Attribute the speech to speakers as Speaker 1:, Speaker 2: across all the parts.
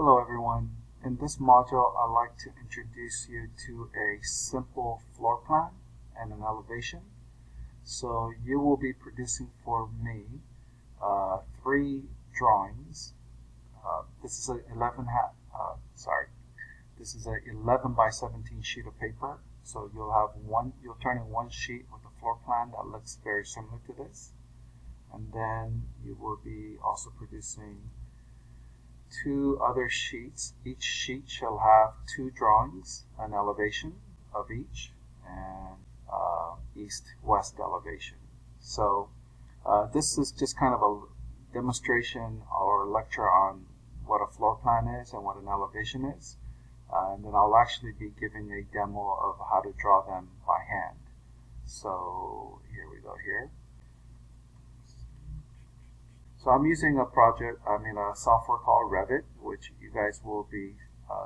Speaker 1: Hello everyone. In this module, I'd like to introduce you to a simple floor plan and an elevation. So you will be producing for me three drawings. This is a 11 by 17 sheet of paper. So you'll turn in one sheet with a floor plan that looks very similar to this, and then you will be also producing two other sheets. Each sheet shall have two drawings, an elevation of each, and east-west elevation. So this is just kind of a demonstration or lecture on what a floor plan is and what an elevation is. And then I'll actually be giving a demo of how to draw them by hand. So here we go here. So I'm using a software called Revit, which you guys will be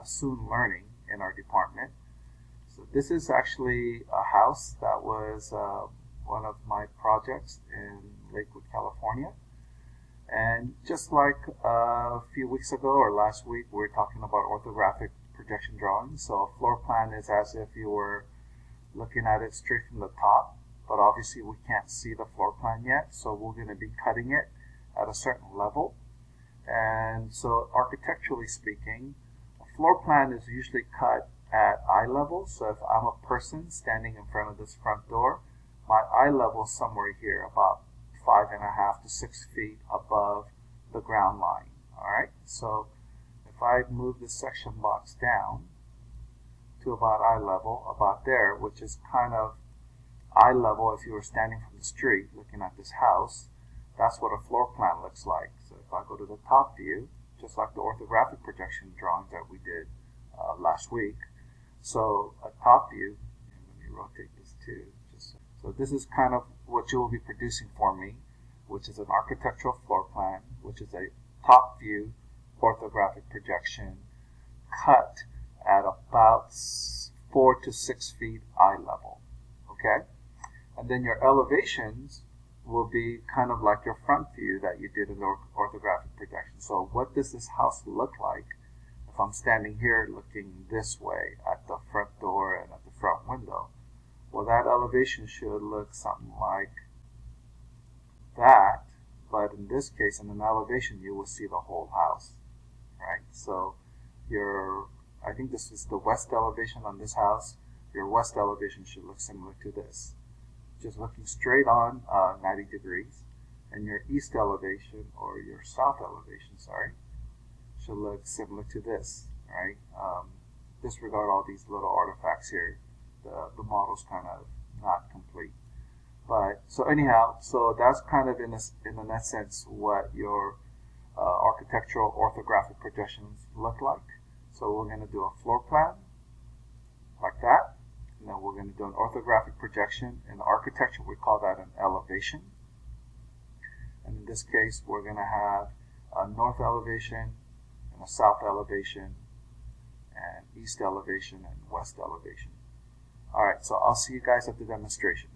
Speaker 1: soon learning in our department. So this is actually a house that was one of my projects in Lakewood, California. And just like a few weeks ago or last week, we were talking about orthographic projection drawings. So a floor plan is as if you were looking at it straight from the top, but obviously we can't see the floor plan yet, so we're going to be cutting it at a certain level. And so architecturally speaking, a floor plan is usually cut at eye level. So if I'm a person standing in front of this front door, my eye level is somewhere here, about 5.5 to 6 feet above the ground line. All right, so if I move this section box down to about eye level, about there, which is kind of eye level if you were standing from the street looking at this house, that's what a floor plan looks like. So if I go to the top view, just like the orthographic projection drawings that we did last week, so a top view, and let me rotate this too. So this is kind of what you will be producing for me, which is an architectural floor plan, which is a top view orthographic projection cut at about 4 to 6 feet eye level. Okay, and then your elevations will be kind of like your front view that you did in the orthographic projection. So what does this house look like if I'm standing here looking this way at the front door and at the front window? Well, that elevation should look something like that, but in this case, in an elevation, you will see the whole house, right? So I think this is the west elevation on this house. Your west elevation should look similar to this, just looking straight on 90 degrees, and your east elevation, or your south elevation, should look similar to this, right? Disregard all these little artifacts here. The model's kind of not complete. But so anyhow, so that's kind of in a sense what your architectural orthographic projections look like. So we're going to do a floor plan like that. And then we're going to do an orthographic projection. In architecture, we call that an elevation. And in this case, we're going to have a north elevation and a south elevation and east elevation and west elevation. All right, so I'll see you guys at the demonstration.